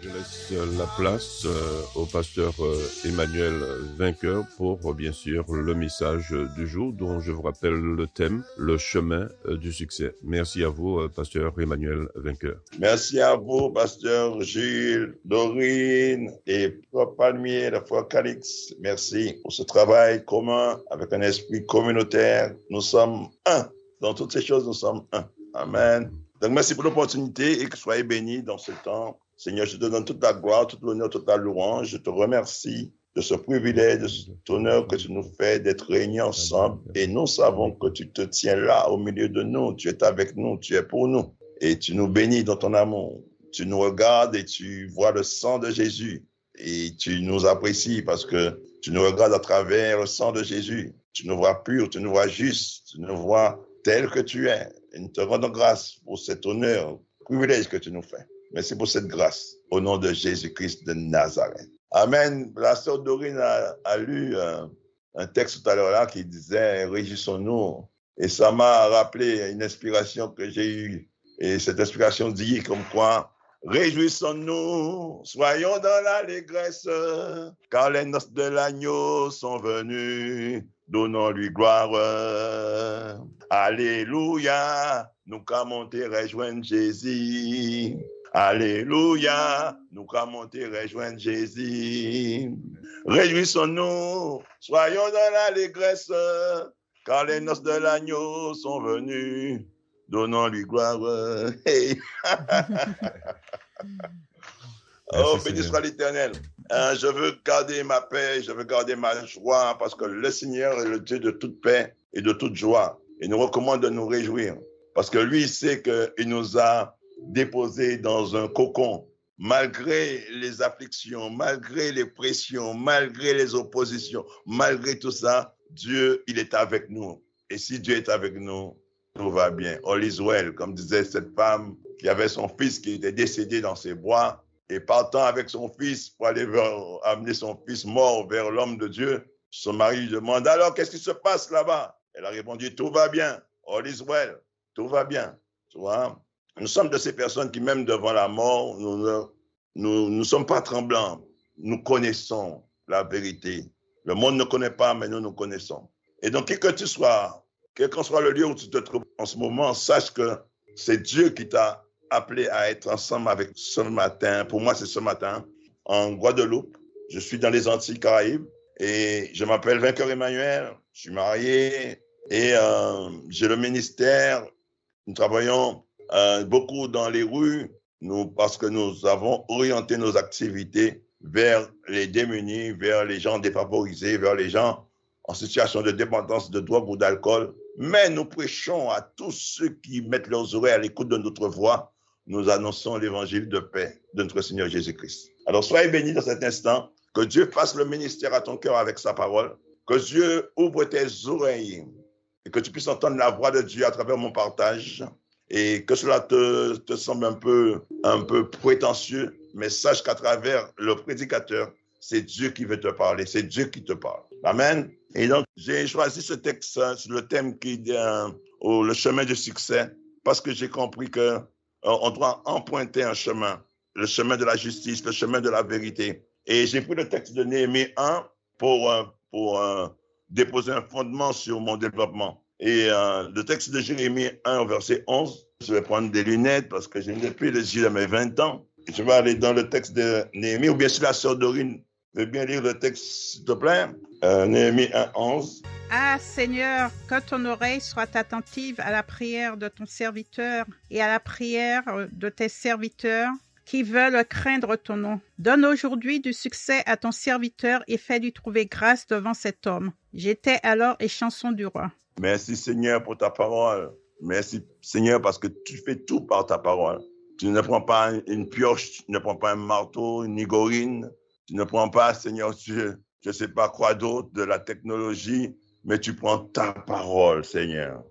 Je laisse la place au pasteur Emmanuel Vainqueur pour, bien sûr, le message du jour dont je vous rappelle le thème, le chemin du succès. Merci à vous, pasteur Emmanuel Vainqueur. Merci à vous, pasteur Gilles, Dorine et Frère Palmier, la foi Calix. Merci pour ce travail commun avec un esprit communautaire. Nous sommes un. Dans toutes ces choses, nous sommes un. Amen. Donc, merci pour l'opportunité et que soyez bénis dans ce temps. Seigneur, je te donne toute la gloire, toute l'honneur, toute la louange. Je te remercie de ce privilège, de cet honneur que tu nous fais d'être réunis ensemble. Et nous savons que tu te tiens là au milieu de nous. Tu es avec nous, tu es pour nous. Et tu nous bénis dans ton amour. Tu nous regardes et tu vois le sang de Jésus. Et tu nous apprécies parce que tu nous regardes à travers le sang de Jésus. Tu nous vois pur, tu nous vois juste, tu nous vois tel que tu es. Et nous te rendons grâce pour cet honneur, privilège que tu nous fais. Merci pour cette grâce. Au nom de Jésus-Christ de Nazareth. Amen. La sœur Dorine a lu un texte tout à l'heure là qui disait « Réjouissons-nous ». Et ça m'a rappelé une inspiration que j'ai eue. Et cette inspiration dit comme quoi « Réjouissons-nous, soyons dans l'allégresse, car les noces de l'agneau sont venues, donnons-lui gloire. Alléluia, nous qu'avons monter rejoindre Jésus. Alléluia, nous qu'avons monter rejoindre Jésus. Réjouissons-nous, soyons dans l'allégresse, car les noces de l'agneau sont venues. Donnons-lui gloire. Hey. Oh, béni soit l'Éternel. Je veux garder ma paix, je veux garder ma joie, parce que le Seigneur est le Dieu de toute paix et de toute joie. Il nous recommande de nous réjouir, parce que lui, il sait qu'il nous a déposés dans un cocon. Malgré les afflictions, malgré les pressions, malgré les oppositions, malgré tout ça, Dieu, il est avec nous. Et si Dieu est avec nous, tout va bien. All is well, comme disait cette femme qui avait son fils qui était décédé dans ses bras et partant avec son fils pour aller amener son fils mort vers l'homme de Dieu. Son mari lui demande, alors qu'est-ce qui se passe là-bas? Elle a répondu, tout va bien. All is well, tout va bien. Tu vois? Nous sommes de ces personnes qui, même devant la mort, nous ne sommes pas tremblants. Nous connaissons la vérité. Le monde ne connaît pas, mais nous connaissons. Et donc, qui que tu sois, quel qu'en soit le lieu où tu te trouves en ce moment, sache que c'est Dieu qui t'a appelé à être ensemble avec ce matin. Pour moi, c'est ce matin, en Guadeloupe. Je suis dans les Antilles Caraïbes et je m'appelle Vainqueur Emmanuel. Je suis marié et j'ai le ministère. Nous travaillons beaucoup dans les rues parce que nous avons orienté nos activités vers les démunis, vers les gens défavorisés, vers les gens en situation de dépendance de drogue ou d'alcool. Mais nous prêchons à tous ceux qui mettent leurs oreilles à l'écoute de notre voix. Nous annonçons l'évangile de paix de notre Seigneur Jésus-Christ. Alors soyez bénis dans cet instant. Que Dieu fasse le ministère à ton cœur avec sa parole. Que Dieu ouvre tes oreilles et que tu puisses entendre la voix de Dieu à travers mon partage. Et que cela te semble un peu prétentieux, mais sache qu'à travers le prédicateur, c'est Dieu qui veut te parler, c'est Dieu qui te parle. Amen. Et donc, j'ai choisi ce texte sur le thème qui dit le chemin du succès, parce que j'ai compris qu'on doit emprunter un chemin, le chemin de la justice, le chemin de la vérité. Et j'ai pris le texte de Néhémie 1 pour déposer un fondement sur mon développement. Et le texte de Jérémie 1, verset 11, je vais prendre des lunettes parce que j'ai depuis les yeux de mes 20 ans. Je vais aller dans le texte de Néhémie, ou bien si la sœur Dorine veut bien lire le texte, s'il te plaît. Néhémie 1, 11. Ah Seigneur, que ton oreille soit attentive à la prière de ton serviteur et à la prière de tes serviteurs qui veulent craindre ton nom. Donne aujourd'hui du succès à ton serviteur et fais-lui trouver grâce devant cet homme. J'étais alors échanson du roi. Merci Seigneur pour ta parole. Merci Seigneur parce que tu fais tout par ta parole. Tu ne prends pas une pioche, tu ne prends pas un marteau, une igorine. Tu ne prends pas, Seigneur Dieu, je ne sais pas quoi d'autre, de la technologie, mais tu prends ta parole, Seigneur.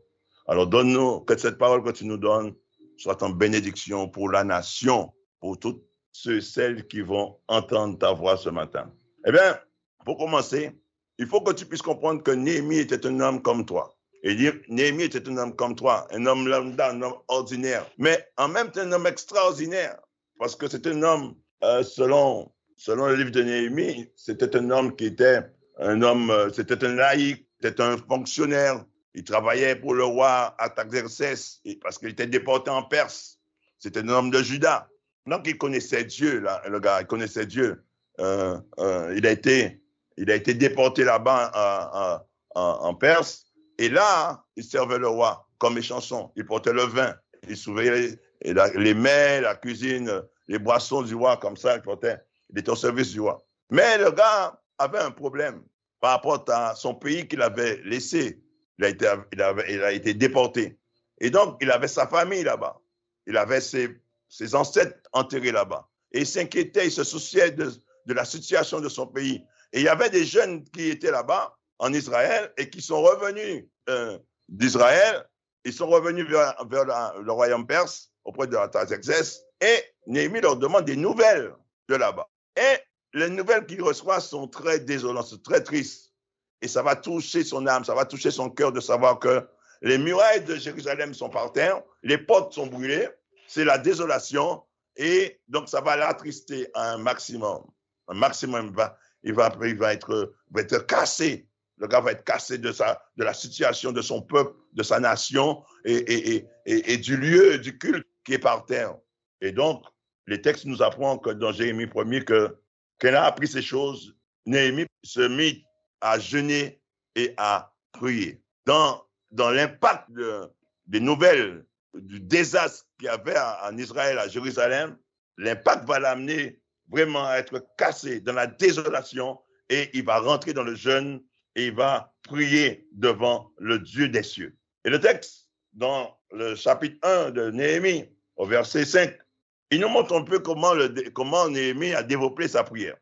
Alors donne-nous que cette parole que tu nous donnes soit en bénédiction pour la nation, pour tous ceux et celles qui vont entendre ta voix ce matin. Eh bien, pour commencer, il faut que tu puisses comprendre que Néhémie était un homme comme toi. Et dire, Néhémie était un homme comme toi, un homme lambda, un homme ordinaire, mais en même temps un homme extraordinaire, parce que c'est un homme selon le livre de Néhémie, c'était un homme c'était un laïc, c'était un fonctionnaire. Il travaillait pour le roi Artaxerxès parce qu'il était déporté en Perse. C'était un homme de Juda. Donc, il connaissait Dieu, là, le gars, il connaissait Dieu. Il a été déporté là-bas en Perse. Et là, il servait le roi comme échanson. Il portait le vin. Il surveillait les mets, la cuisine, les boissons du roi, comme ça, il était au service du roi. Mais le gars avait un problème par rapport à son pays qu'il avait laissé. Il a été déporté. Et donc, il avait sa famille là-bas. Il avait ses ancêtres enterrés là-bas. Et il s'inquiétait, il se souciait de la situation de son pays. Et il y avait des jeunes qui étaient là-bas, en Israël, et qui sont revenus d'Israël. Ils sont revenus vers le royaume perse, auprès de Artaxerxès. Et Néhémie leur demande des nouvelles de là-bas. Et les nouvelles qu'il reçoit sont très désolantes, sont très tristes. Et ça va toucher son âme, ça va toucher son cœur de savoir que les murailles de Jérusalem sont par terre, les portes sont brûlées, c'est la désolation. Et donc, ça va l'attrister à un maximum. Un maximum, il va être cassé. Le gars va être cassé de la situation de son peuple, de sa nation et du lieu, du culte qui est par terre. Et donc, les textes nous apprennent que dans Jérémie 1er, qu'elle a appris ces choses, Néhémie se mit à jeûner et à prier. Dans l'impact des nouvelles, du désastre qu'il y avait en Israël, à Jérusalem, l'impact va l'amener vraiment à être cassé dans la désolation et il va rentrer dans le jeûne et il va prier devant le Dieu des cieux. Et le texte, dans le chapitre 1 de Néhémie, au verset 5, il nous montre un peu comment Néhémie a développé sa prière.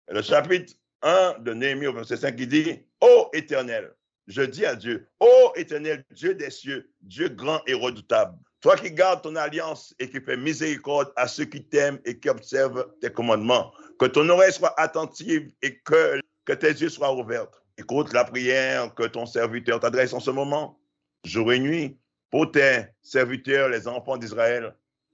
Et le chapitre 1 de Néhémie, au verset 5, il dit « Ô Éternel, je dis à Dieu, ô Éternel, Dieu des cieux, Dieu grand et redoutable, toi qui gardes ton alliance et qui fais miséricorde à ceux qui t'aiment et qui observent tes commandements, que ton oreille soit attentive et que tes yeux soient ouverts. Écoute la prière que ton serviteur t'adresse en ce moment, jour et nuit, pour tes serviteurs, les enfants d'Israël,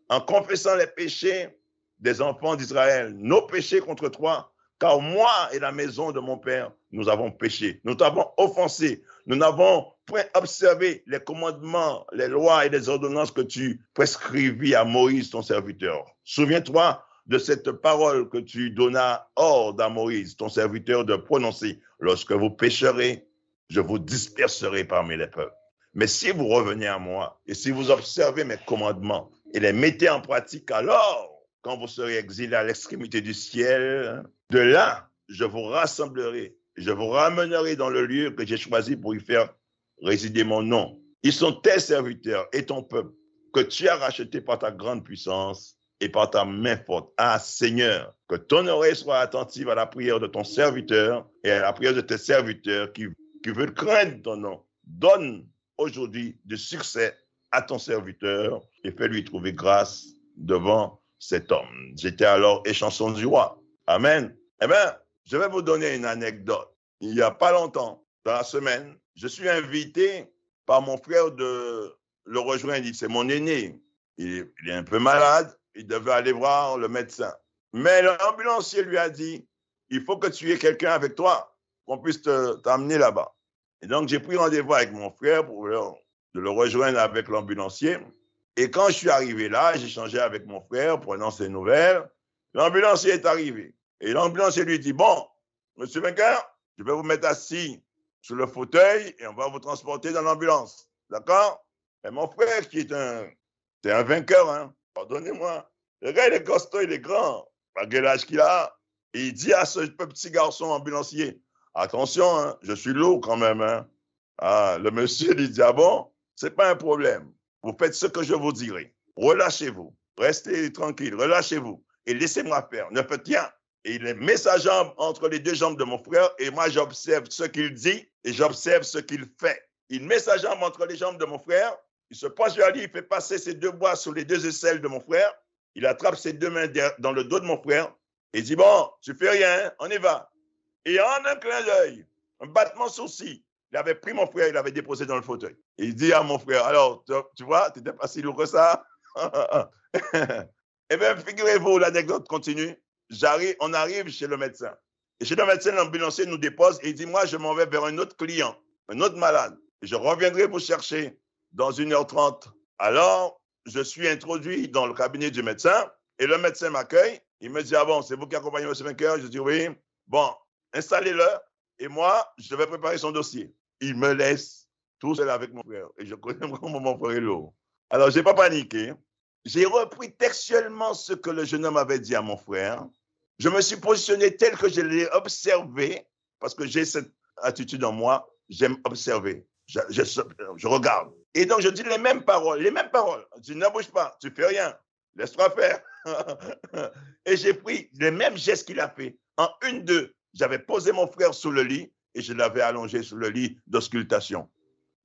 en confessant les péchés des enfants d'Israël, nos péchés contre toi, car moi et la maison de mon Père, nous avons péché, nous t'avons offensé, nous n'avons point observé les commandements, les lois et les ordonnances que tu prescrivis à Moïse, ton serviteur. Souviens-toi de cette parole que tu donnas ordre à Moïse, ton serviteur, de prononcer. Lorsque vous pécherez, je vous disperserai parmi les peuples. Mais si vous revenez à moi et si vous observez mes commandements et les mettez en pratique, alors, quand vous serez exilés à l'extrémité du ciel, de là, je vous rassemblerai, je vous ramènerai dans le lieu que j'ai choisi pour y faire résider mon nom. Ils sont tes serviteurs et ton peuple que tu as racheté par ta grande puissance et par ta main forte. Ah Seigneur, que ton oreille soit attentive à la prière de ton serviteur et à la prière de tes serviteurs qui veulent craindre ton nom. Donne aujourd'hui du succès à ton serviteur et fais-lui trouver grâce devant cet homme. J'étais alors échanson du roi. Amen. Eh bien, je vais vous donner une anecdote. Il n'y a pas longtemps, dans la semaine, je suis invité par mon frère de le rejoindre. C'est mon aîné. Il est un peu malade. Il devait aller voir le médecin. Mais l'ambulancier lui a dit, il faut que tu aies quelqu'un avec toi, qu'on puisse t'amener là-bas. Et donc, j'ai pris rendez-vous avec mon frère pour de le rejoindre avec l'ambulancier. Et quand je suis arrivé là, j'ai échangé avec mon frère, prenant ses nouvelles. L'ambulancier est arrivé. Et l'ambulancier lui dit, bon, monsieur Vainqueur, je vais vous mettre assis sur le fauteuil et on va vous transporter dans l'ambulance. D'accord? Et mon frère, c'est un vainqueur, hein? Pardonnez-moi. Le gars, il est costaud, il est grand. Malgré l'âge qu'il a. Et il dit à ce petit garçon ambulancier, attention, hein, je suis lourd quand même. Hein? Ah, le monsieur lui dit, ah bon, c'est pas un problème. Vous faites ce que je vous dirai. Relâchez-vous. Restez tranquille. Relâchez-vous. Et laissez-moi faire. Ne faites rien. Et il met sa jambe entre les deux jambes de mon frère et moi, j'observe ce qu'il dit et j'observe ce qu'il fait. Il met sa jambe entre les jambes de mon frère. Il se penche vers lui. Il fait passer ses deux bras sur les deux aisselles de mon frère. Il attrape ses deux mains dans le dos de mon frère et dit, bon, tu fais rien, hein? On y va. Et en un clin d'œil, un battement de sourcil, il avait pris mon frère, il l'avait déposé dans le fauteuil. Et il dit à mon frère, alors, tu vois, tu n'étais pas si lourd que ça. Eh bien, figurez-vous, l'anecdote continue. on arrive chez le médecin. Et chez le médecin, l'ambulancier nous dépose et il dit, moi, je m'en vais vers un autre client, un autre malade. Et je reviendrai vous chercher dans 1h30. Alors, je suis introduit dans le cabinet du médecin et le médecin m'accueille. Il me dit, ah bon, c'est vous qui accompagnez M. Vainqueur? Je dis, oui. Bon, installez-le et moi, je vais préparer son dossier. Il me laisse tout seul avec mon frère. Et je connais comment mon frère est lourd. Alors, je n'ai pas paniqué. J'ai repris textuellement ce que le jeune homme avait dit à mon frère. Je me suis positionné tel que je l'ai observé, parce que j'ai cette attitude en moi, j'aime observer, je regarde. Et donc, je dis les mêmes paroles. Tu ne bouges pas, tu ne fais rien, laisse-toi faire. Et j'ai pris les mêmes gestes qu'il a fait. En 1-2, j'avais posé mon frère sous le lit et je l'avais allongé sous le lit d'auscultation.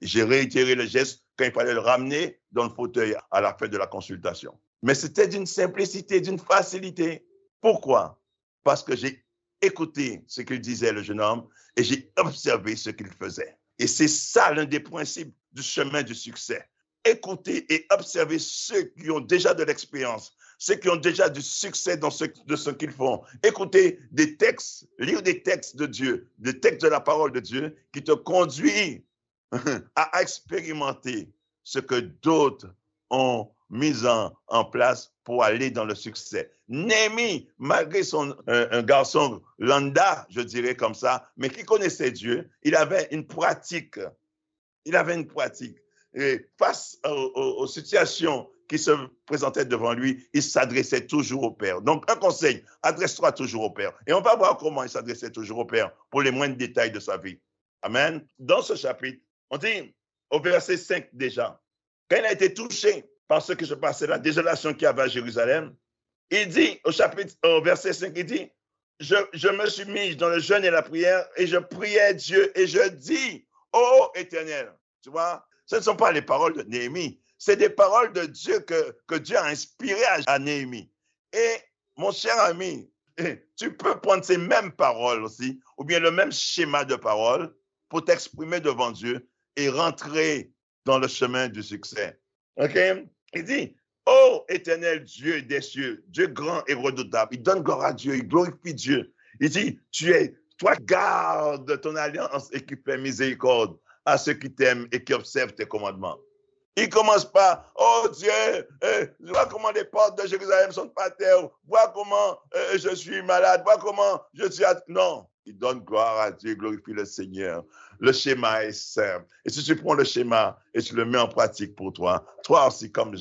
J'ai réitéré le geste quand il fallait le ramener dans le fauteuil à la fin de la consultation. Mais c'était d'une simplicité, d'une facilité. Pourquoi? Parce que j'ai écouté ce qu'il disait, le jeune homme, et j'ai observé ce qu'il faisait. Et c'est ça l'un des principes du chemin du succès. Écouter et observer ceux qui ont déjà de l'expérience, ceux qui ont déjà du succès de ce qu'ils font. Écouter des textes, lire des textes de Dieu, des textes de la parole de Dieu qui te conduisent à expérimenter ce que d'autres ont mis en place pour aller dans le succès. Néhémie, malgré un garçon lambda, je dirais comme ça, mais qui connaissait Dieu, il avait une pratique. Et face aux situations qui se présentaient devant lui, il s'adressait toujours au Père. Donc, un conseil, adresse-toi toujours au Père. Et on va voir comment il s'adressait toujours au Père pour les moindres détails de sa vie. Amen. Dans ce chapitre, on dit au verset 5 déjà, quand il a été touché par ce qui se passait, la désolation qu'il y avait à Jérusalem, il dit au verset 5, il dit, je me suis mis dans le jeûne et la prière et je priais Dieu et je dis, ô Éternel, tu vois, ce ne sont pas les paroles de Néhémie, c'est des paroles de Dieu que Dieu a inspirées à Néhémie. Et mon cher ami, tu peux prendre ces mêmes paroles aussi, ou bien le même schéma de paroles pour t'exprimer devant Dieu et rentrer dans le chemin du succès. OK? Il dit, ô Éternel Dieu des cieux, Dieu grand et redoutable. Il donne gloire à Dieu, il glorifie Dieu. Il dit, toi garde ton alliance et qui fait miséricorde à ceux qui t'aiment et qui observent tes commandements. Il ne commence pas, oh Dieu, vois comment les portes de Jérusalem sont à terre, vois comment je suis malade, vois comment je suis... Non, il donne gloire à Dieu, glorifie le Seigneur. Le schéma est simple. Et si tu prends le schéma et tu le mets en pratique pour toi aussi, comme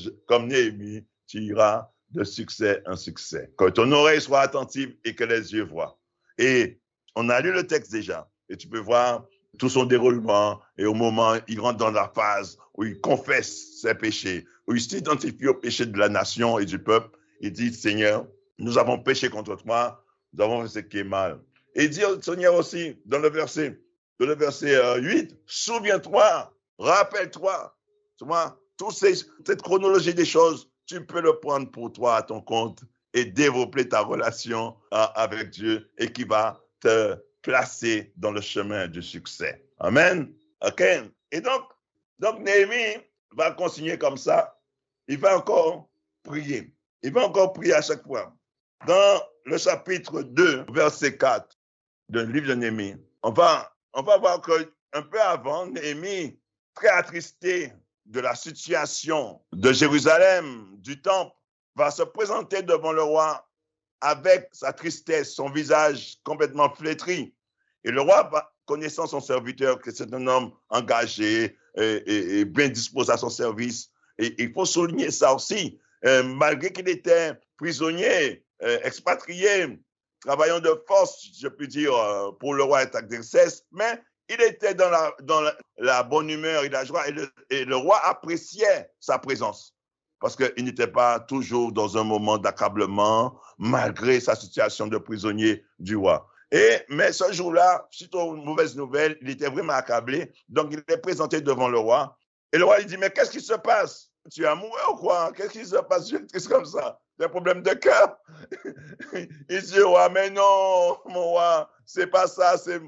Néhémie, tu iras de succès en succès. Que ton oreille soit attentive et que les yeux voient. Et on a lu le texte déjà. Et tu peux voir tout son déroulement. Et au moment, il rentre dans la phase où il confesse ses péchés, où il s'identifie au péché de la nation et du peuple. Il dit, Seigneur, nous avons péché contre toi, nous avons fait ce qui est mal. Et il dit au Seigneur aussi, dans le verset 8, souviens-toi, rappelle-toi, tu vois, cette chronologie des choses, tu peux le prendre pour toi à ton compte et développer ta relation avec Dieu et qui va te placer dans le chemin du succès. Amen. OK. Et donc Néhémie va continuer comme ça. Il va encore prier. Il va encore prier à chaque fois. Dans le chapitre 2, verset 4 du livre de Néhémie, on va voir qu'un peu avant, Néhémie, très attristé de la situation de Jérusalem, du temple, va se présenter devant le roi avec sa tristesse, son visage complètement flétri. Et le roi, connaissant son serviteur, que c'est un homme engagé et bien disposé à son service, et il faut souligner ça aussi, malgré qu'il était prisonnier, expatrié, travaillant de force, je peux dire, pour le roi Artaxerxès, mais il était dans la bonne humeur et la joie, et le roi appréciait sa présence, parce qu'il n'était pas toujours dans un moment d'accablement, malgré sa situation de prisonnier du roi. Mais ce jour-là, suite aux mauvaises nouvelles, il était vraiment accablé, donc il est présenté devant le roi, et le roi lui dit, mais qu'est-ce qui se passe? Tu es amoureux ou quoi? Qu'est-ce qui se passe? Je suis triste comme ça. C'est un problème de cœur. Il dit, roi, mais non, mon roi, c'est pas ça, c'est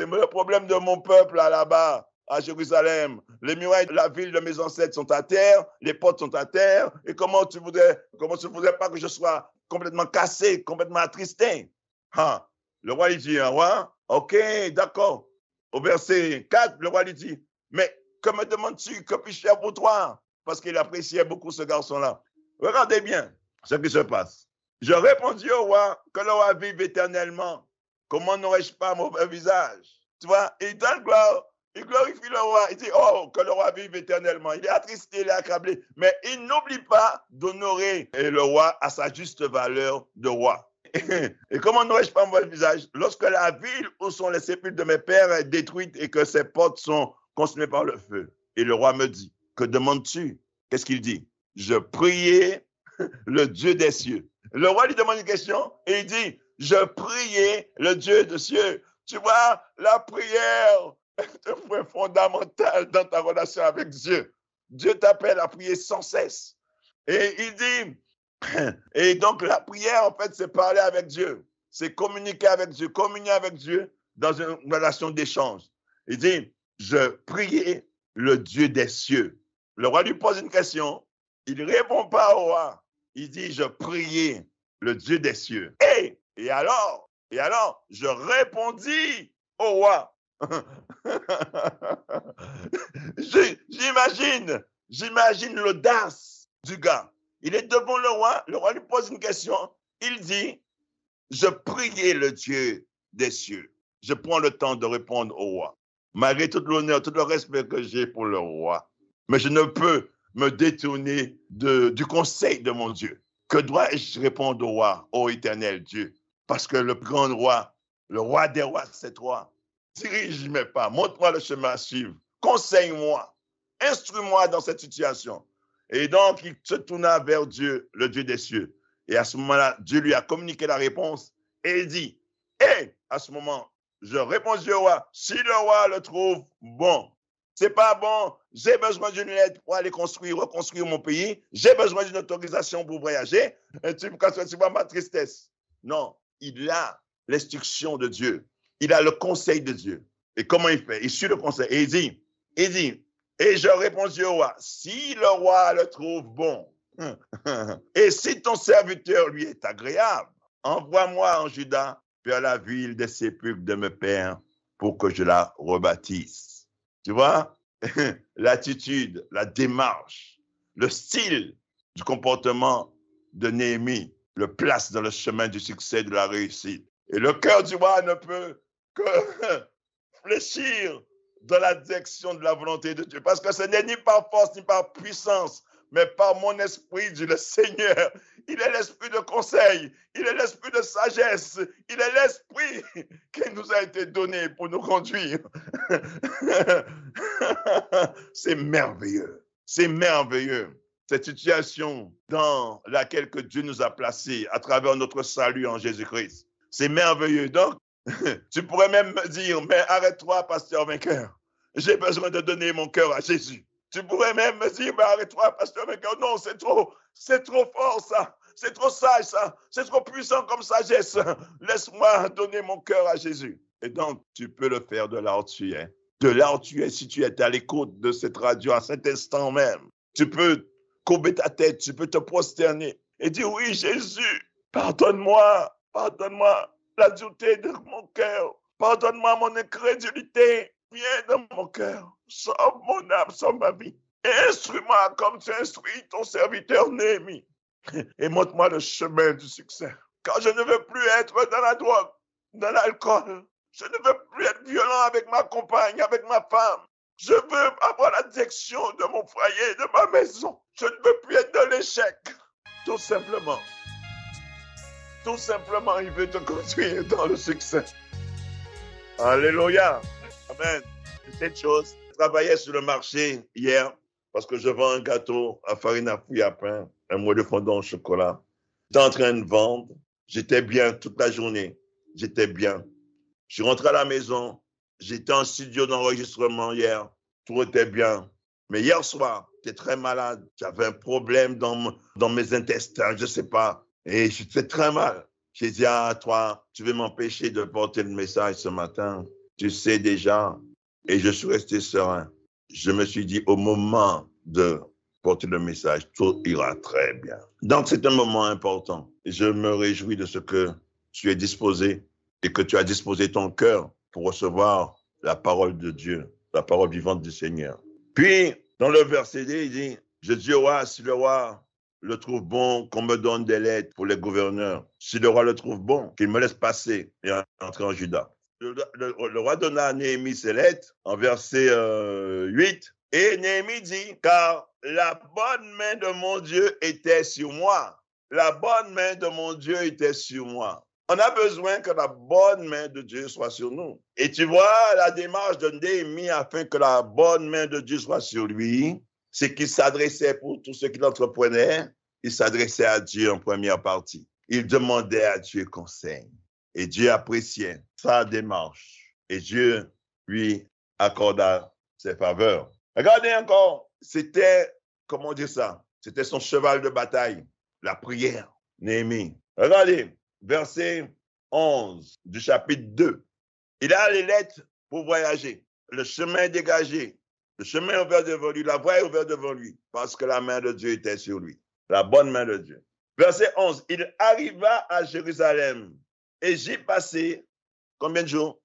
le problème de mon peuple là-bas, à Jérusalem. Les murailles de la ville de mes ancêtres sont à terre, les portes sont à terre, et comment tu voudrais pas que je sois complètement cassé, complètement attristé. Ah, le roi lui dit, roi, ok, d'accord. Au verset 4, le roi lui dit, mais que me demandes-tu, que puis-je faire pour toi? Parce qu'il appréciait beaucoup ce garçon-là. Regardez bien ce qui se passe. Je répondis au roi, que le roi vive éternellement. Comment n'aurais-je pas un mauvais visage? Tu vois, il donne gloire, il glorifie le roi. Il dit, oh, que le roi vive éternellement. Il est attristé, il est accablé. Mais il n'oublie pas d'honorer le roi à sa juste valeur de roi. Et comment n'aurais-je pas un mauvais visage? Lorsque la ville où sont les sépulcres de mes pères est détruite et que ses portes sont consumées par le feu. Et le roi me dit, que demandes-tu? Qu'est-ce qu'il dit? Je priais le Dieu des cieux. Le roi lui demande une question et il dit, je priais le Dieu des cieux. Tu vois, la prière est un point fondamental dans ta relation avec Dieu. Dieu t'appelle à prier sans cesse. Et il dit, et donc la prière, en fait, c'est parler avec Dieu. C'est communiquer avec Dieu, communier avec Dieu dans une relation d'échange. Il dit, je priais le Dieu des cieux. Le roi lui pose une question. Il ne répond pas au roi. Il dit, je priais le Dieu des cieux. Et alors, je répondis au roi. J'imagine l'audace du gars. Il est devant le roi lui pose une question. Il dit, je priais le Dieu des cieux. Je prends le temps de répondre au roi. Malgré tout l'honneur, tout le respect que j'ai pour le roi. Mais je ne peux me détourner du conseil de mon Dieu. Que dois-je répondre au roi, ô éternel Dieu? Parce que le grand roi, le roi des rois, c'est toi. Dirige mes pas, montre-moi le chemin à suivre. Conseille-moi, instruis-moi dans cette situation. Et donc, il se tourna vers Dieu, le Dieu des cieux. Et à ce moment-là, Dieu lui a communiqué la réponse et il dit, à ce moment, je répondis au roi, si le roi le trouve bon, c'est pas bon, j'ai besoin d'une aide pour aller reconstruire mon pays, j'ai besoin d'une autorisation pour voyager, et tu vois ma tristesse. Non, il a l'instruction de Dieu, il a le conseil de Dieu. Et comment il fait? Il suit le conseil et il dit, et je répondis au roi, si le roi le trouve bon, et si ton serviteur lui est agréable, envoie-moi en Juda vers la ville des sépulcres de mes pères pour que je la rebâtisse. Tu vois, l'attitude, la démarche, le style du comportement de Néhémie le place dans le chemin du succès, de la réussite. Et le cœur du roi ne peut que fléchir dans la direction de la volonté de Dieu. Parce que ce n'est ni par force, ni par puissance, mais par mon esprit, dit le Seigneur. Il est l'esprit de conseil, il est l'esprit de sagesse, il est l'esprit qui nous a été donné pour nous conduire. C'est merveilleux, c'est merveilleux. Cette situation dans laquelle que Dieu nous a placés à travers notre salut en Jésus-Christ. C'est merveilleux. Donc, tu pourrais même me dire, mais arrête-toi, pasteur vainqueur. J'ai besoin de donner mon cœur à Jésus. Tu pourrais même me dire, mais arrête-toi, pasteur vainqueur. Non, c'est trop fort ça. C'est trop sage ça. C'est trop puissant comme sagesse. Laisse-moi donner mon cœur à Jésus. Et donc, tu peux le faire de là où tu es. De là où tu es, si tu es à l'écoute de cette radio à cet instant même. Tu peux courber ta tête, tu peux te prosterner et dire, oui, Jésus, pardonne-moi la dureté de mon cœur. Pardonne-moi mon incrédulité. Viens dans mon cœur. Sauve mon âme, sauve ma vie. Instruis-moi comme tu instruis ton serviteur Néhémie. Et montre-moi le chemin du succès. Car je ne veux plus être dans la drogue, dans l'alcool. Je ne veux plus être violent avec ma compagne, avec ma femme. Je veux avoir la direction de mon foyer, de ma maison. Je ne veux plus être dans l'échec. Tout simplement. Tout simplement, il veut te conduire dans le succès. Alléluia. Amen. Cette chose, je travaillais sur le marché hier parce que je vends un gâteau à farine à fruits à pain, un moelleux fondant au chocolat. J'étais en train de vendre. J'étais bien toute la journée. J'étais bien. Je suis rentré à la maison. J'étais en studio d'enregistrement hier. Tout était bien. Mais hier soir, j'étais très malade. J'avais un problème dans mes intestins, je ne sais pas. Et j'étais très mal. J'ai dit à toi, tu veux m'empêcher de porter le message ce matin. Tu sais déjà. Et je suis resté serein. Je me suis dit, au moment de porter le message, tout ira très bien. Donc, c'est un moment important. Je me réjouis de ce que tu es disposé et que tu as disposé ton cœur pour recevoir la parole de Dieu, la parole vivante du Seigneur. Puis, dans le verset 2, il dit, je dis au roi, si le roi le trouve bon, qu'on me donne des lettres pour les gouverneurs. Si le roi le trouve bon, qu'il me laisse passer et entrer en Juda. Le roi donna à Néhémie ses lettres en verset 8. Et Néhémie dit, car la bonne main de mon Dieu était sur moi. La bonne main de mon Dieu était sur moi. On a besoin que la bonne main de Dieu soit sur nous. Et tu vois la démarche de Néhémie afin que la bonne main de Dieu soit sur lui, c'est qu'il s'adressait pour tout ce qu'il entreprenait, il s'adressait à Dieu en première partie. Il demandait à Dieu conseil. Et Dieu appréciait sa démarche. Et Dieu lui accorda ses faveurs. Regardez encore, c'était, comment dire ça? C'était son cheval de bataille, la prière, Néhémie. Regardez, verset 11 du chapitre 2. Il a les lettres pour voyager, le chemin dégagé, le chemin ouvert devant lui, la voie est ouverte devant lui, parce que la main de Dieu était sur lui, la bonne main de Dieu. Verset 11, il arriva à Jérusalem et j'y passai combien de jours?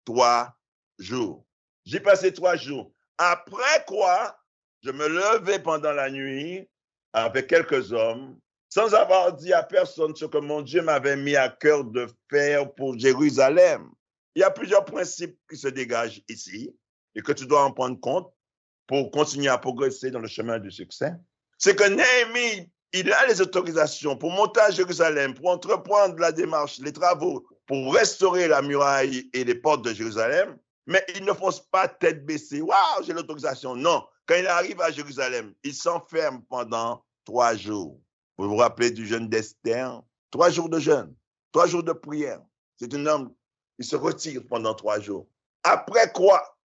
3 jours. J'y passai 3 jours. Après quoi, je me levai pendant la nuit avec quelques hommes, sans avoir dit à personne ce que mon Dieu m'avait mis à cœur de faire pour Jérusalem. Il y a plusieurs principes qui se dégagent ici et que tu dois en prendre compte pour continuer à progresser dans le chemin du succès. C'est que Néhémie, il a les autorisations pour monter à Jérusalem, pour entreprendre la démarche, les travaux, pour restaurer la muraille et les portes de Jérusalem, mais il ne fonce pas tête baissée. Waouh, j'ai l'autorisation. Non, quand il arrive à Jérusalem, il s'enferme pendant 3 jours. Vous vous rappelez du jeûne d'Esther? 3 jours de jeûne, 3 jours de prière. C'est un homme, il se retire pendant 3 jours. Après quoi,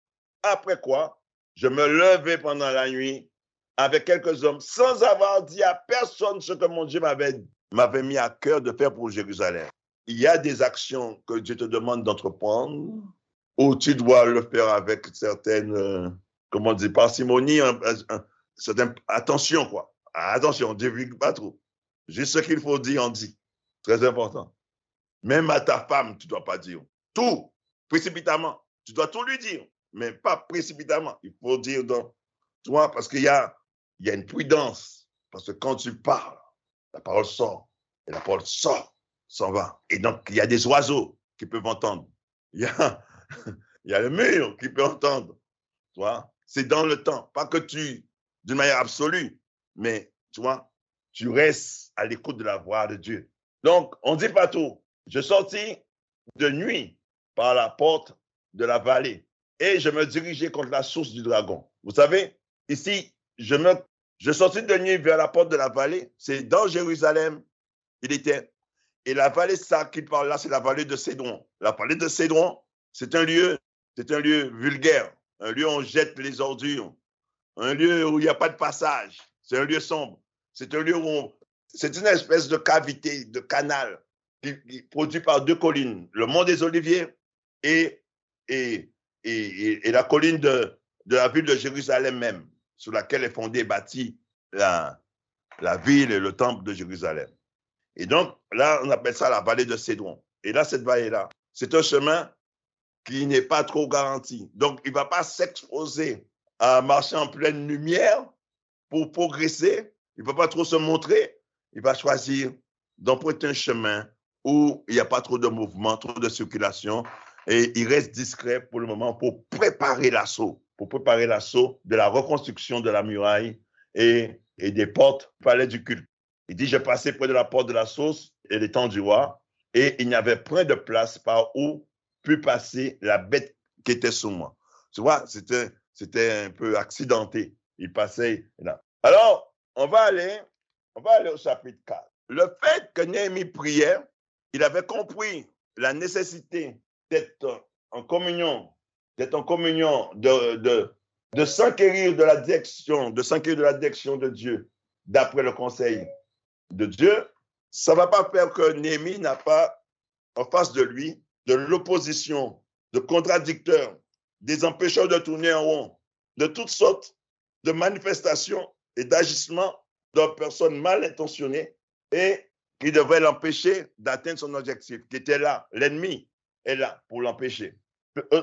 je me levai pendant la nuit avec quelques hommes sans avoir dit à personne ce que mon Dieu m'avait mis à cœur de faire pour Jérusalem. Il y a des actions que Dieu te demande d'entreprendre où tu dois le faire avec certaines, parcimonie, attention, quoi. Attention, on ne divulgue pas trop. Juste ce qu'il faut dire, on dit. Très important. Même à ta femme, tu ne dois pas dire. Tout, précipitamment. Tu dois tout lui dire, mais pas précipitamment. Il faut dire toi, parce qu'il y a une prudence. Parce que quand tu parles, la parole sort. Et la parole sort, s'en va. Et donc, il y a des oiseaux qui peuvent entendre. Il y a le mur qui peut entendre. Tu vois, c'est dans le temps. Pas que d'une manière absolue, mais tu vois, tu restes à l'écoute de la voix de Dieu. Donc, on ne dit pas tout. Je sortis de nuit par la porte de la vallée et je me dirigeais contre la source du dragon. Vous savez, ici, je sortis de nuit vers la porte de la vallée. C'est dans Jérusalem, il était. Et la vallée, ça qu'il parle là, c'est la vallée de Cédron. La vallée de Cédron, c'est un lieu vulgaire, un lieu où on jette les ordures, un lieu où il n'y a pas de passage. C'est un lieu sombre. C'est un lieu où c'est une espèce de cavité, de canal qui produit par 2 collines, le mont des Oliviers et la colline de la ville de Jérusalem même, sur laquelle est fondée et bâtie la ville et le temple de Jérusalem. Et donc, là, on appelle ça la vallée de Cédron. Et là, cette vallée-là, c'est un chemin qui n'est pas trop garanti. Donc, il ne va pas s'exposer à marcher en pleine lumière pour progresser. Il ne va pas trop se montrer. Il va choisir d'emprunter un chemin où il n'y a pas trop de mouvement, trop de circulation. Et il reste discret pour le moment pour préparer l'assaut de la reconstruction de la muraille et des portes du palais du culte. Il dit, je passais près de la porte de la source et les temps du roi, et il n'y avait point de place par où put passer la bête qui était sous moi. Tu vois, c'était un peu accidenté. Il passait là. Alors, on va aller au chapitre 4. Le fait que Néhémie priait, il avait compris la nécessité d'être en communion, de s'enquérir de la direction, de Dieu, d'après le conseil de Dieu. Ça ne va pas faire que Néhémie n'a pas en face de lui de l'opposition, de contradicteurs, des empêcheurs de tourner en rond, de toutes sortes de manifestations et d'agissement de personnes mal intentionnées et qui devraient l'empêcher d'atteindre son objectif, qui était là. L'ennemi est là pour l'empêcher.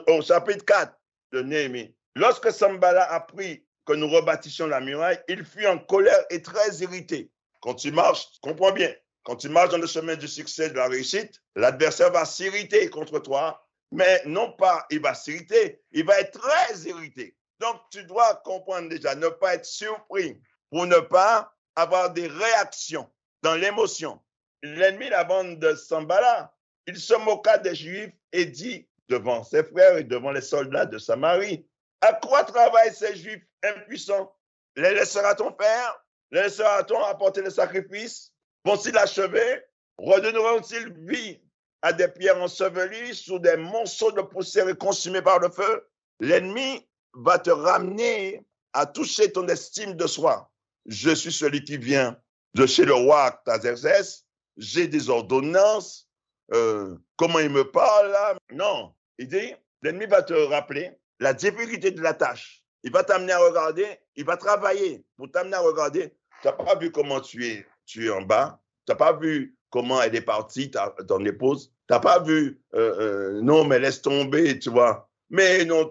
Au chapitre 4 de Néhémie, lorsque Sanballat apprit que nous rebâtissions la muraille, il fut en colère et très irrité. Quand tu marches, comprends bien, quand tu marches dans le chemin du succès, de la réussite, l'adversaire va s'irriter contre toi, mais non pas il va s'irriter, il va être très irrité. Donc, tu dois comprendre déjà, ne pas être surpris pour ne pas avoir des réactions dans l'émotion. L'ennemi, la bande de Sanballat, il se moqua des Juifs et dit devant ses frères et devant les soldats de Samarie, à quoi travaillent ces Juifs impuissants? Les laissera-t-on faire? Les laissera-t-on apporter les sacrifices? Vont-ils achever? Redonneront-ils vie à des pierres ensevelies sous des monceaux de poussière et consumées par le feu? L'ennemi va te ramener à toucher ton estime de soi. Je suis celui qui vient de chez le roi Artaxerxès, j'ai des ordonnances, comment il me parle là? Non, il dit, l'ennemi va te rappeler la difficulté de la tâche. Il va t'amener à regarder, il va travailler pour t'amener à regarder. Tu n'as pas vu comment tu es en bas, tu n'as pas vu comment elle est partie, ton épouse, tu n'as pas vu, non mais laisse tomber, tu vois. Mais non,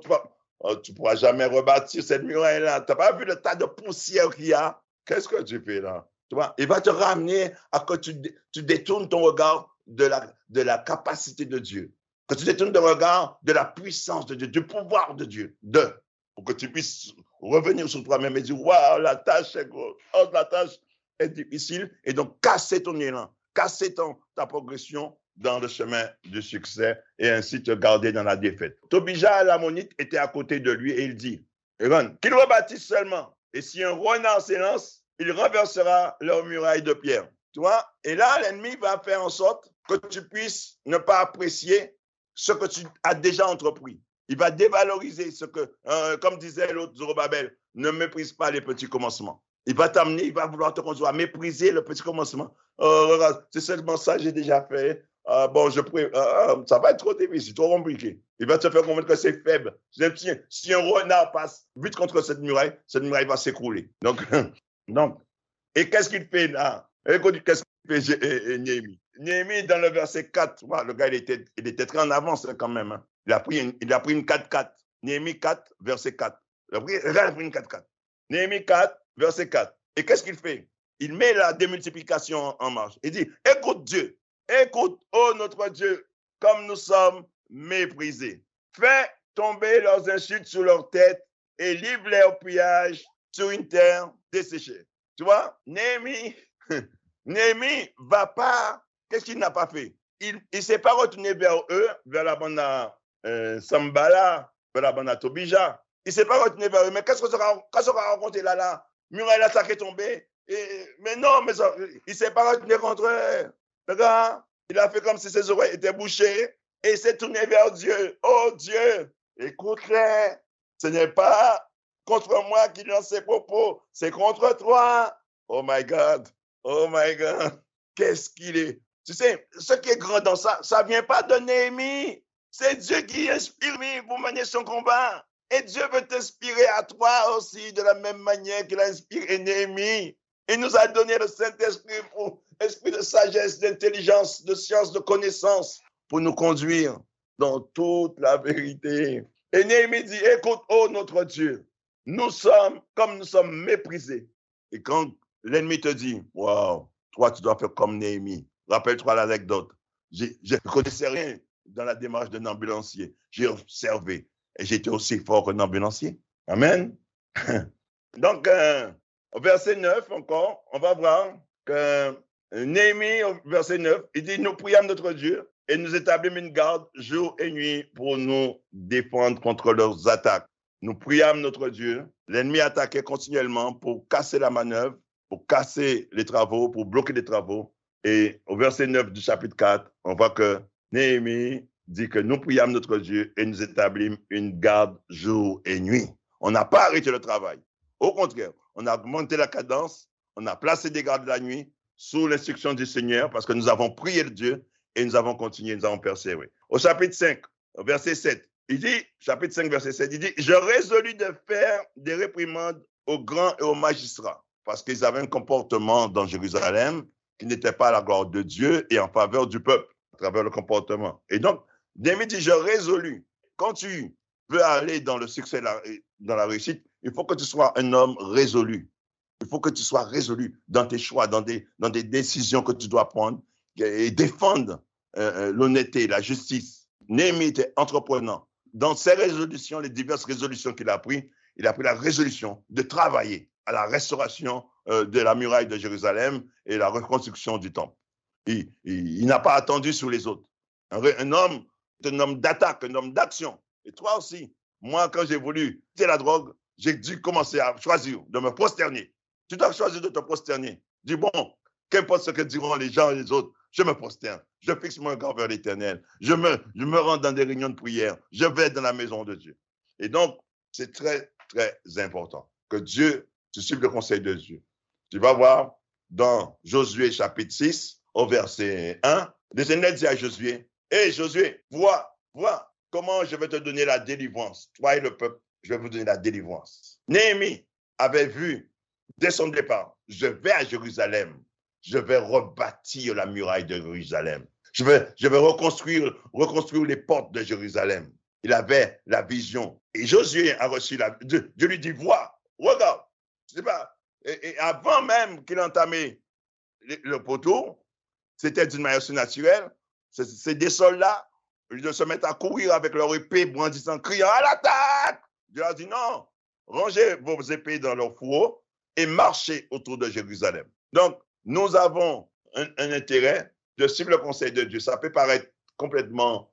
tu ne pourras jamais rebâtir cette muraille-là. Tu n'as pas vu le tas de poussière qu'il y a. Qu'est-ce que tu fais là? Tu vois, il va te ramener à que tu détournes ton regard de la capacité de Dieu. Que tu détournes ton regard de la puissance de Dieu, du pouvoir de Dieu. Pour que tu puisses revenir sur toi-même et dire, waouh, la tâche est grosse, oh, la tâche est difficile. Et donc, casser ton élan, casser ta progression dans le chemin du succès et ainsi te garder dans la défaite. Tobija l'ammonite était à côté de lui et il dit, qu'il rebâtisse seulement. Et si un renard s'élance, il renversera leur muraille de pierre. Tu vois? Et là, l'ennemi va faire en sorte que tu puisses ne pas apprécier ce que tu as déjà entrepris. Il va dévaloriser ce que, comme disait l'autre Zorobabel, ne méprise pas les petits commencements. Il va t'amener, il va vouloir te conduire à mépriser le petit commencement. Regarde, c'est seulement ça que j'ai déjà fait. Bon, ça va être trop difficile, trop compliqué. Il va te faire comprendre que c'est faible. Si un renard passe vite contre cette muraille va s'écrouler. Donc, et qu'est-ce qu'il fait là? Écoute, qu'est-ce qu'il fait Néhémie? Néhémie, dans le verset 4, le gars, il était très en avance quand même. Hein. Il a pris une 4-4. Néhémie 4, verset 4. Il a pris une 4-4. Néhémie 4, verset 4. Et qu'est-ce qu'il fait? Il met la démultiplication en marche. Il dit, écoute Dieu, écoute, oh notre Dieu, comme nous sommes méprisés. Fais tomber leurs insultes sur leur tête et livre-les au pillage sur une terre desséchée. Tu vois, Néhémie va pas, qu'est-ce qu'il n'a pas fait? Il ne s'est pas retourné vers eux, vers la bande Sanballat, vers la bande Tobija. Il ne s'est pas retourné vers eux. Mais qu'est-ce qu'on sera rencontré là? Muraille là, qui est tombé. Mais non, il ne s'est pas retourné contre eux. Regarde, il a fait comme si ses oreilles étaient bouchées et il s'est tourné vers Dieu. Oh Dieu, écoute-les. Ce n'est pas contre moi qu'il lance ses propos, c'est contre toi. Oh my God, qu'est-ce qu'il est. Tu sais, ce qui est grand dans ça ne vient pas de Néhémie. C'est Dieu qui inspire pour mener son combat. Et Dieu veut t'inspirer à toi aussi de la même manière qu'il a inspiré Néhémie. Il nous a donné le Saint-Esprit pour esprit de sagesse, d'intelligence, de science, de connaissance pour nous conduire dans toute la vérité. Et Néhémie dit, écoute, oh notre Dieu, nous sommes méprisés. Et quand l'ennemi te dit, waouh, toi tu dois faire comme Néhémie. Rappelle-toi l'anecdote. Je ne connaissais rien dans la démarche d'un ambulancier. J'ai observé et j'étais aussi fort qu'un ambulancier. Amen. Donc, au verset 9 encore, on va voir que Néhémie, au verset 9, il dit, nous priâmes notre Dieu et nous établîmes une garde jour et nuit pour nous défendre contre leurs attaques. Nous priâmes notre Dieu. L'ennemi attaquait continuellement pour casser la manœuvre, pour casser les travaux, pour bloquer les travaux. Et au verset 9 du chapitre 4, on voit que Néhémie dit que nous priâmes notre Dieu et nous établîmes une garde jour et nuit. On n'a pas arrêté le travail. Au contraire, on a augmenté la cadence, on a placé des gardes la nuit sous l'instruction du Seigneur parce que nous avons prié le Dieu et nous avons continué, nous avons persévéré. Au chapitre 5, verset 7, il dit, chapitre 5, verset 7, il dit, je résolus de faire des réprimandes aux grands et aux magistrats, parce qu'ils avaient un comportement dans Jérusalem qui n'était pas à la gloire de Dieu et en faveur du peuple, à travers le comportement. Et donc, Néhémie dit, je résolu. Quand tu veux aller dans le succès, dans la réussite, il faut que tu sois un homme résolu. Il faut que tu sois résolu dans tes choix, dans des décisions que tu dois prendre et défendre l'honnêteté, la justice. Néhémie était entreprenant. Dans ses résolutions, les diverses résolutions qu'il a prises, il a pris la résolution de travailler à la restauration de la muraille de Jérusalem et la reconstruction du temple. Il n'a pas attendu sur les autres. Un homme est un homme d'attaque, un homme d'action. Et toi aussi, moi, quand j'ai voulu quitter la drogue, j'ai dû commencer à choisir de me prosterner. Tu dois choisir de te prosterner. Dis, bon, qu'importe ce que diront les gens et les autres, je me prosterne. Je fixe mon regard vers l'Éternel. Je me rends dans des réunions de prière. Je vais dans la maison de Dieu. Et donc, c'est très, très important que Dieu, tu suives le conseil de Dieu. Tu vas voir dans Josué chapitre 6, au verset 1, l'Éternel dit à Josué, hé Josué, vois comment je vais te donner la délivrance. Toi et le peuple, je vais vous donner la délivrance. Néhémie avait vu dès son départ, je vais à Jérusalem, je vais rebâtir la muraille de Jérusalem. Je vais reconstruire les portes de Jérusalem. Il avait la vision. Et Josué a reçu Dieu lui dit, vois, regarde. Je sais pas. Et avant même qu'il entamait le poteau, c'était d'une manière surnaturelle. C'est des soldats, au lieu de se mettre à courir avec leur épée brandissant, criant à l'attaque. Dieu a dit non, rangez vos épées dans leur fourreau et marchez autour de Jérusalem. Donc, nous avons un intérêt de suivre le conseil de Dieu. Ça peut paraître complètement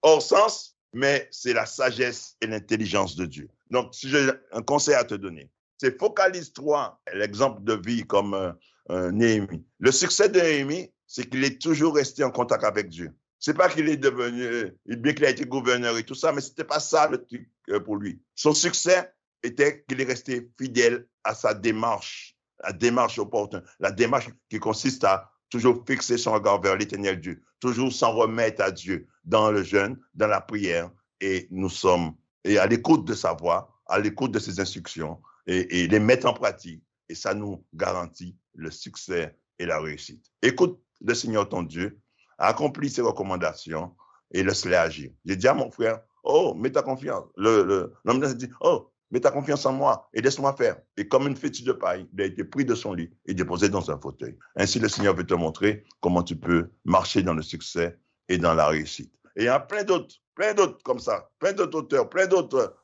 hors sens, mais c'est la sagesse et l'intelligence de Dieu. Donc, si j'ai un conseil à te donner, c'est focalise-toi, l'exemple de vie comme Néhémie. Le succès de Néhémie, c'est qu'il est toujours resté en contact avec Dieu. C'est pas qu'il est devenu, bien qu'il a été gouverneur et tout ça, mais c'était pas ça le truc pour lui. Son succès était qu'il est resté fidèle à sa démarche, la démarche opportune, la démarche qui consiste à toujours fixer son regard vers l'Éternel Dieu, toujours s'en remettre à Dieu dans le jeûne, dans la prière, et nous sommes à l'écoute de sa voix, à l'écoute de ses instructions, et les mettre en pratique, et ça nous garantit le succès et la réussite. Écoute le Seigneur ton Dieu, accomplis ses recommandations et laisse-les agir. J'ai dit à mon frère, oh, mets ta confiance. L'homme a dit, oh, mets ta confiance en moi et laisse-moi faire. Et comme une fétu de paille, il a été pris de son lit et déposé dans un fauteuil. Ainsi, le Seigneur veut te montrer comment tu peux marcher dans le succès et dans la réussite. Et il y a plein d'autres comme ça, plein d'autres auteurs, plein d'autres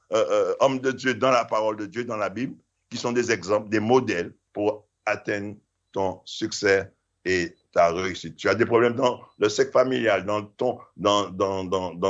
hommes de Dieu dans la parole de Dieu, dans la Bible, qui sont des exemples, des modèles pour atteindre ton succès et ta réussite. Tu as des problèmes dans le cercle familial, dans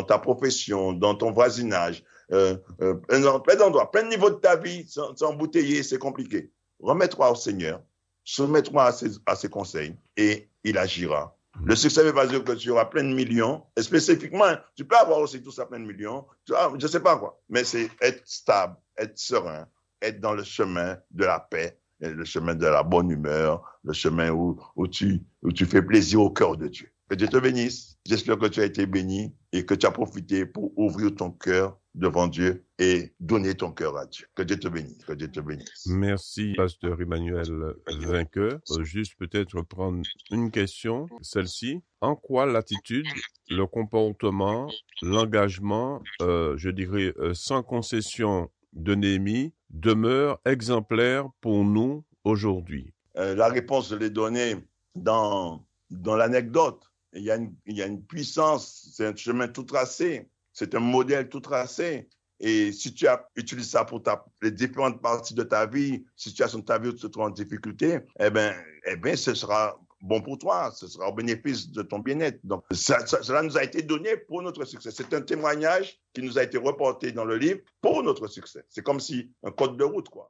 ta profession, dans ton voisinage, plein d'endroits, plein de niveaux de ta vie, c'est embouteillé, c'est compliqué. Remets-toi au Seigneur, soumets-toi à ses conseils et il agira. Le succès veut pas dire que tu auras plein de millions. Et spécifiquement, tu peux avoir aussi tout ça plein de millions. Je sais pas quoi. Mais c'est être stable, être serein, être dans le chemin de la paix, le chemin de la bonne humeur, le chemin où tu fais plaisir au cœur de Dieu. Que Dieu te bénisse. J'espère que tu as été béni et que tu as profité pour ouvrir ton cœur devant Dieu et donner ton cœur à Dieu. Que Dieu te bénisse. Que Dieu te bénisse. Merci, Pasteur Emmanuel Vainqueur. Juste peut-être prendre une question, celle-ci. En quoi l'attitude, le comportement, l'engagement, je dirais sans concession de Néhémie, demeure exemplaire pour nous aujourd'hui? La réponse, je l'ai donnée dans l'anecdote. Il y a une puissance, c'est un chemin tout tracé, c'est un modèle tout tracé. Et si tu utilises ça pour les différentes parties de ta vie, situation de ta vie où tu te trouves en difficulté, eh bien, ce sera bon pour toi, ce sera au bénéfice de ton bien-être. Donc, cela nous a été donné pour notre succès. C'est un témoignage qui nous a été reporté dans le livre pour notre succès. C'est comme si un code de route, quoi.